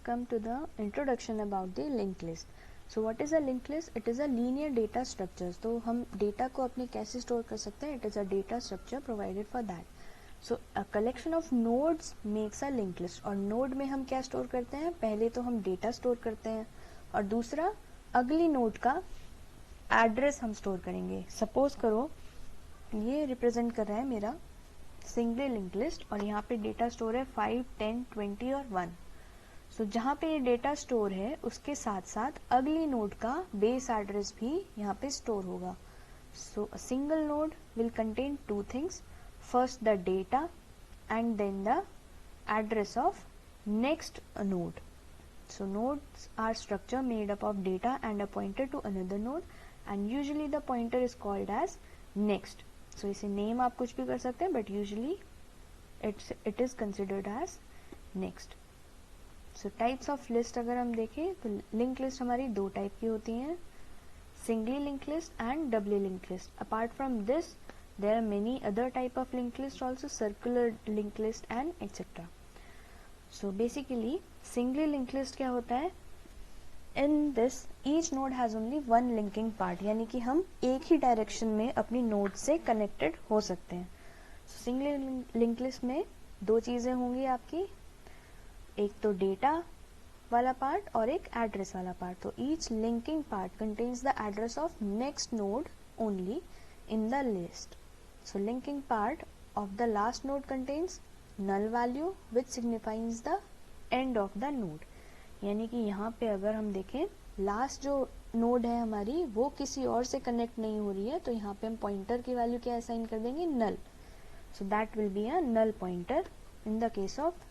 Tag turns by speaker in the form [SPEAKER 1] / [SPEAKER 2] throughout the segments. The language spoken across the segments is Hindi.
[SPEAKER 1] come to the introduction about the linked list. So what is a linked list? It is a linear data structure. तो हम data को अपने कैसे store कर सकते हैं? It is a data structure provided for that. So a collection of nodes makes a linked list. और node में हम क्या store करते हैं? पहले तो हम data store करते हैं और दूसरा अगली node का address हम store करेंगे. Suppose करो ये represent कर रहा है मेरा सिंगल लिंक लिस्ट और यहाँ पे डेटा स्टोर है 5, 10, 20 और 1. सो जहाँ पे ये डेटा स्टोर है उसके साथ साथ अगली नोड का बेस एड्रेस भी यहाँ पे स्टोर होगा. So a single node will contain two things. First the data and then the address of next node. So nodes are structure made up of data and a pointer to another node, and usually the pointer is called as next. So इसे नेम आप कुछ भी कर सकते हैं, but usually it is considered as next. So types of list अगर हम देखें तो लिंक लिस्ट हमारी दो टाइप की होती हैं, singly link list and doubly link list. Apart from this there are many other type of link list also, circular link list and etcetera. So basically singly link list क्या होता है? In this each node has only one linking part, यानी कि हम एक ही डायरेक्शन में अपनी नोड से कनेक्टेड हो सकते हैं. सिंगल लिंक लिस्ट में दो चीजें होंगी आपकी, एक तो डेटा वाला पार्ट और एक एड्रेस वाला पार्ट. तो each linking part contains the address of next node only in the list. So linking part of the last node contains null value which signifies the end of the node. यानी कि यहाँ पे अगर हम देखें लास्ट जो नोड है हमारी वो किसी और से कनेक्ट नहीं हो रही है, तो यहाँ पे हम पॉइंटर की वैल्यू क्या असाइन कर देंगे? Null. So that will be a null pointer in the case of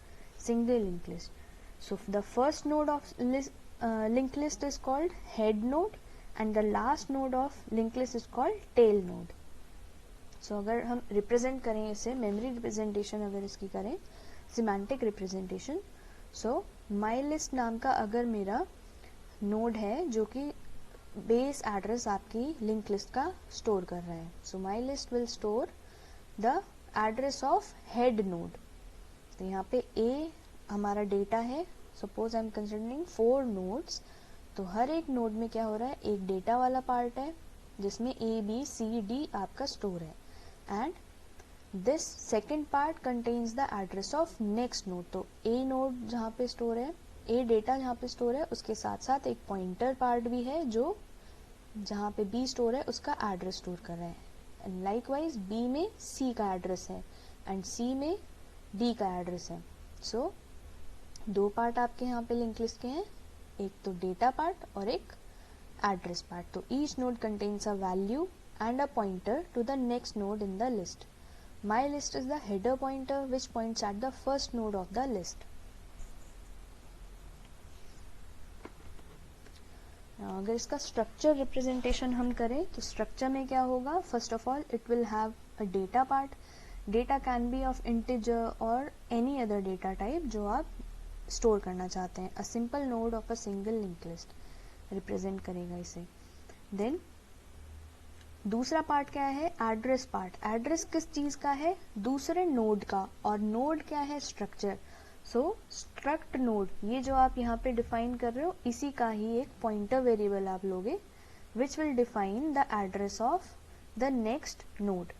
[SPEAKER 1] single link list. So the first node of link list is called head node and the last node of link list is called tail node. So अगर हम रिप्रेजेंट करें इसे, मेमोरी रिप्रेजेंटेशन अगर इसकी करें, semantic representation. So my list नाम का अगर मेरा नोड है जो कि बेस एड्रेस आपकी लिंक लिस्ट का स्टोर कर रहा है, so my list will store the address of head node. तो यहाँ पे ए हमारा डेटा है. Suppose I am considering 4 nodes. तो हर एक नोड में क्या हो रहा है? एक डेटा वाला पार्ट है जिसमें ए बी सी डी आपका स्टोर है, and this second part contains the address of next node. तो ए नोड जहाँ पे स्टोर है, ए डेटा जहाँ पे स्टोर है, उसके साथ साथ एक पॉइंटर पार्ट भी है जो जहाँ पे बी स्टोर है उसका एड्रेस स्टोर कर रहा है. एंड लाइकवाइज बी में सी का एड्रेस है एंड सी में डी का एड्रेस है. सो दो पार्ट आपके यहाँ पे लिंक लिस्ट के हैं, एक तो डेटा पार्ट और एक एड्रेस पार्ट. तो each node contains a value and a pointer to the next node in the list. My list is the header pointer which points at the first node of the list. Now, अगर इसका structure representation हम करें तो structure में क्या होगा? First of all, it will have a data part. Data can be of integer or any other data type जो आप store करना चाहते हैं. A simple node of a single linked list represent करेगा इसे. Then दूसरा पार्ट क्या है? Address part. एड्रेस किस चीज का है? दूसरे नोड का. और नोड क्या है? स्ट्रक्चर. सो स्ट्रक्ट नोड, ये जो आप यहाँ पे डिफाइन कर रहे हो, इसी का ही एक पॉइंटर वेरिएबल आप लोगे which will define the address of the next node.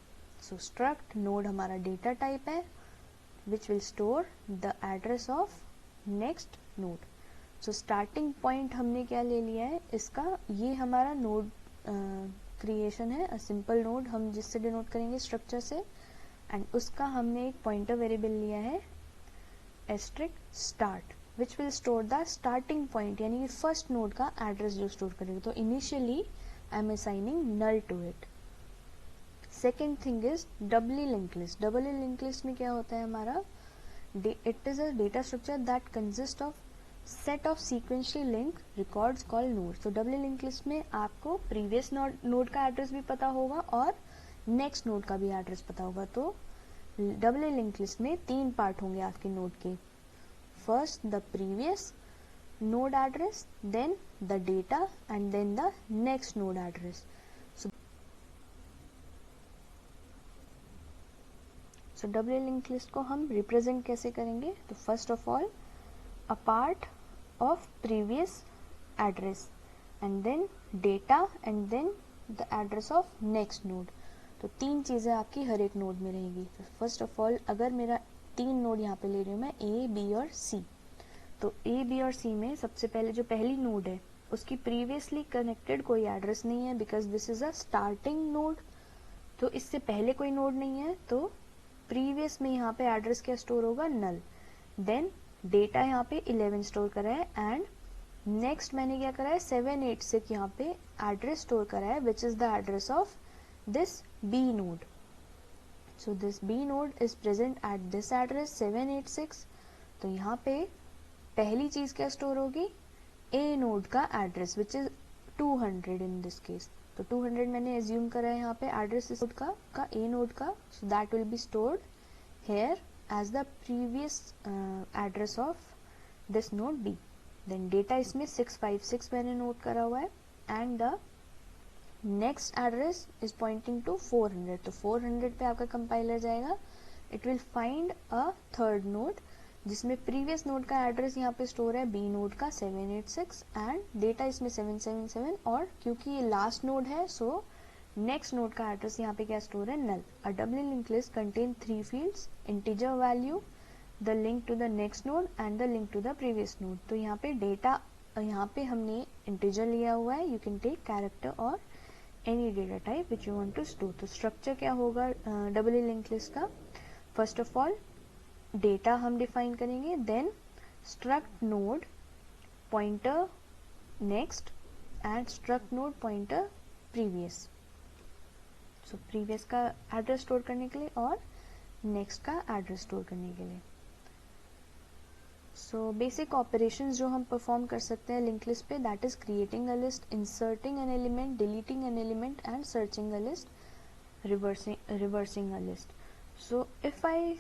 [SPEAKER 1] So struct node हमारा डेटा टाइप है विच will store the address of next node. So starting point हमने क्या ले लिया है इसका? ये हमारा नोड क्रिएशन है, अ सिंपल नोड हम जिससे डिनोट करेंगे स्ट्रक्चर से, एंड उसका हमने एक पॉइंटर वेरिएबल लिया है asterisk start which will store the starting point, यानी कि फर्स्ट नोड का एड्रेस जो स्टोर करेगा. तो initially I am assigning null to it. Second thing is doubly link list. Doubly link list में क्या होता है हमारा? It is a data structure that consist of set of sequential link records called node. तो डबल लिंक लिस्ट में आपको प्रीवियस नोड का एड्रेस भी पता होगा और नेक्स्ट नोड का भी एड्रेस पता होगा. तो डबल लिंक लिस्ट में 3 पार्ट होंगे आपके नोड के. First the previous node address, then the data and then the next node address. So double link list को हम रिप्रेजेंट कैसे करेंगे? तो first of all a part of previous address and then data and then the address of next node. तो 3 चीज़ें आपकी हर एक नोड में रहेगी. फर्स्ट ऑफ ऑल अगर मेरा 3 नोड यहाँ पे ले रही हूँ मैं A, B और C, तो A, B और C में सबसे पहले जो पहली नोड है उसकी प्रीवियसली कनेक्टेड कोई एड्रेस नहीं है because this is a starting node. तो इससे पहले कोई नोड नहीं है तो प्रीवियस में यहाँ पे एड्रेस क्या स्टोर होगा, नल. देन डेटा यहाँ पे 11 स्टोर करा है एंड नेक्स्ट मैंने क्या करा है 786 यहाँ पे एड्रेस स्टोर करा है which is the address of this B node. So this B node is present at this address 786. तो यहाँ पे पहली चीज क्या स्टोर होगी, A नोड का address which is 200 in this case. तो 200 मैंने एज्यूम करा है यहाँ पे एड्रेस इस नोड का A नोड का. So that will be stored here as the previous address of this node B. Then data इसमें 656 मैंने नोट करा हुआ है and the next address is pointing to 400. तो 400 पे आपका कंपाइलर जाएगा. It will find a third node जिसमें प्रीवियस नोड का एड्रेस यहाँ पे स्टोर है B नोड का 786 एंड डेटा इसमें 777 और क्योंकि ये लास्ट नोड है सो नेक्स्ट नोड का एड्रेस यहाँ पे क्या स्टोर है, null. A doubly link list contain 3 fields, integer value, the link to the next node and the link to the previous node. तो यहाँ पे डेटा यहाँ पे हमने इंटीजर लिया हुआ है. यू कैन टेक कैरेक्टर और any data type which you want to store. तो स्ट्रक्चर क्या होगा डबली लिंक लिस्ट का, फर्स्ट ऑफ ऑल डेटा हम डिफाइन करेंगे, then struct node pointer next and struct node pointer previous. So previous का एड्रेस स्टोर करने के लिए और नेक्स्ट का एड्रेस स्टोर करने के लिए. सो बेसिक ऑपरेशंस जो हम परफॉर्म कर सकते हैं लिंक लिस्ट पे, that is creating a list, inserting an element, deleting an element and searching a list, reversing a list. So if I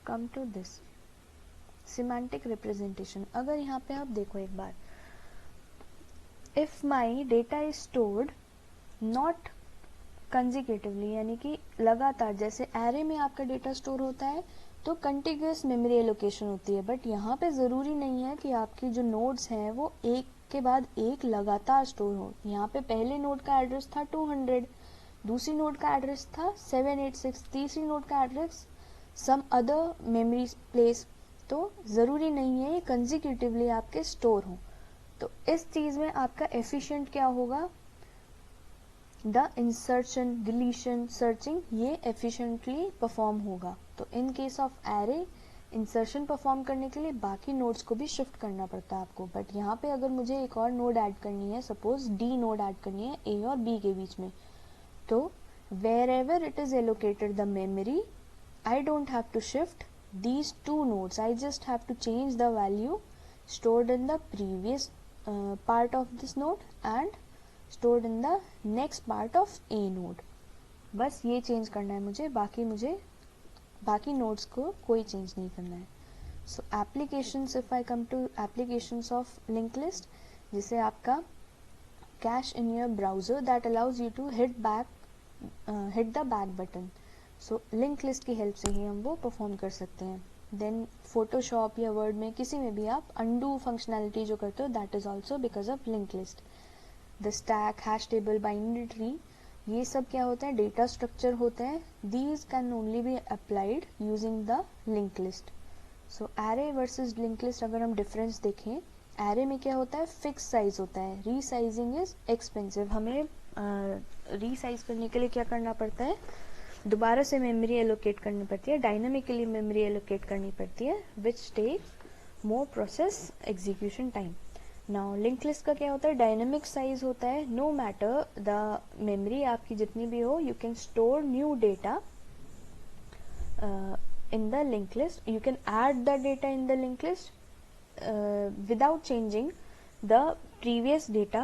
[SPEAKER 1] come to this semantic representation, अगर यहाँ पे आप देखो एक बार, if my data is stored not consecutively यानी कि लगातार, जैसे एरे में आपका डेटा स्टोर होता है तो कंटिन्यूअस मेमोरी एलोकेशन होती है, बट यहाँ पे ज़रूरी नहीं है कि आपकी जो नोड्स हैं वो एक के बाद एक लगातार स्टोर हो. यहाँ पे पहले नोड का एड्रेस था 200, दूसरी नोड का एड्रेस था 786, तीसरी नोड का address some other memory place. तो ज़रूरी नहीं है ये कंजिक्यूटिवली आपके स्टोर हो. तो इस चीज़ में आपका एफिशिएंट क्या होगा, द इंसर्शन, डिलीशन, सर्चिंग, ये एफिशिएंटली परफॉर्म होगा. तो इन case of array insertion perform करने के लिए बाकी नोड्स को भी शिफ्ट करना पड़ता है आपको. बट यहाँ पे अगर मुझे एक और नोड ऐड करनी है, सपोज D नोड ऐड करनी है A और B के बीच में, तो wherever it is allocated the memory, I don't have to shift these two nodes. I just have to change the value stored in the previous part of this node and stored in the next part of A node. बस ये चेंज करना है मुझे बाकी नोड्स को कोई चेंज नहीं करना है. So applications, if I come to applications of link list, जिसे आपका cache in your browser that allows you to hit the back button. So link list की हेल्प से ही हम वो परफॉर्म कर सकते हैं. देन फोटोशॉप या वर्ड में किसी में भी आप अंडू फंक्शनैलिटी जो करते हो, that is also because of link list. The stack, hash table, binary tree, ये सब क्या होता है, डेटा स्ट्रक्चर होते हैं. These can only be applied using the link list. So array versus link list अगर हम डिफरेंस देखें, एरे में क्या होता है, फिक्स साइज होता है. Resizing is expensive. हमें रीसाइज करने के लिए क्या करना पड़ता है, दोबारा से मेमोरी एलोकेट करनी पड़ती है, डायनामिकली मेमोरी एलोकेट करनी पड़ती है, which take more process execution time. Now link list का क्या होता है, डायनामिक साइज होता है. नो मैटर द मेमोरी आपकी जितनी भी हो, you can store new data in the link list. You can add the data in the link list without changing the previous data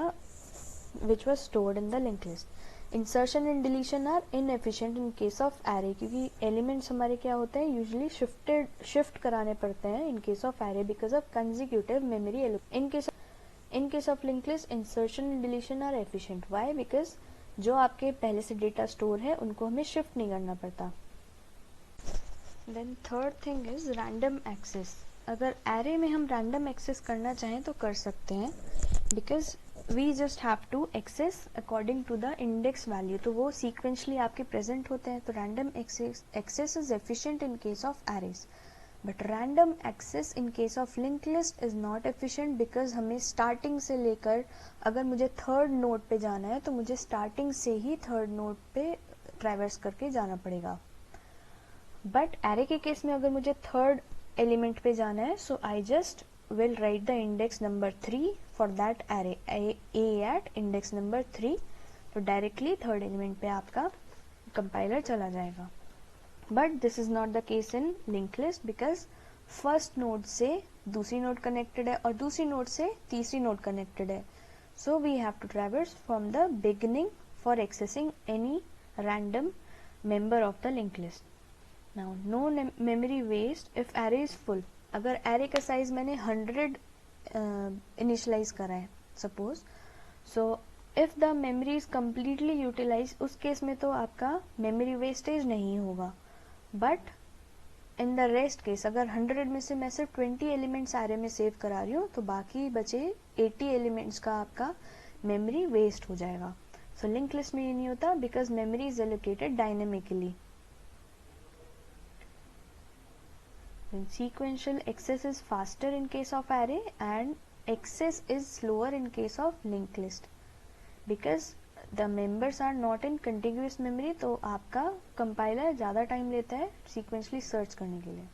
[SPEAKER 1] which was stored in the linked list. Insertion and deletion are inefficient in case of array, क्योंकि elements हमारे क्या होते हैं, usually shift कराने पड़ते हैं in case of array because of consecutive memory allocation. In case of linked list, insertion and deletion are efficient. Why? Because जो आपके पहले से data store है उनको हमें shift नहीं करना पड़ता. Then third thing is random access. अगर एरे में हम रैंडम एक्सेस करना चाहें तो कर सकते हैं, because we just have to access according to the index value, तो वो सीक्वेंशली आपके प्रेजेंट होते हैं, तो random access is efficient in case of arrays, but random access in case of link list is not efficient, because हमें स्टार्टिंग से लेकर, अगर मुझे थर्ड नोड पे जाना है तो मुझे स्टार्टिंग से ही थर्ड नोड पे ट्रैवर्स करके जाना पड़ेगा। बट एरे के केस में अगर मुझे थर्ड एलिमेंट पे जाना है, so I just will write the index number 3 for that array, a at index number 3, तो डायरेक्टली थर्ड एलिमेंट पे आपका कंपाइलर चला जाएगा। But this is not the case in link list, because first node से दूसरी नोड कनेक्टेड है और दूसरी नोड से तीसरी नोड कनेक्टेड है, so we have to traverse from the beginning for accessing any random member of the linked list. Now no memory waste if array is full. अगर array का size मैंने 100 initialize करा है suppose, so if the memory is completely utilized, उस केस में तो आपका memory wastage नहीं होगा, but in the rest case अगर 100 में से मैं सिर्फ 20 elements array में save करा रही हूँ, तो बाकी बचे 80 elements का आपका memory waste हो जाएगा। So linked list में ये नहीं होता, because memory is allocated dynamically. Then sequential access is faster in case of array and access is slower in case of linked list, because the members are not in contiguous memory, तो आपका compiler ज़्यादा time लेता है sequentially search करने के लिए।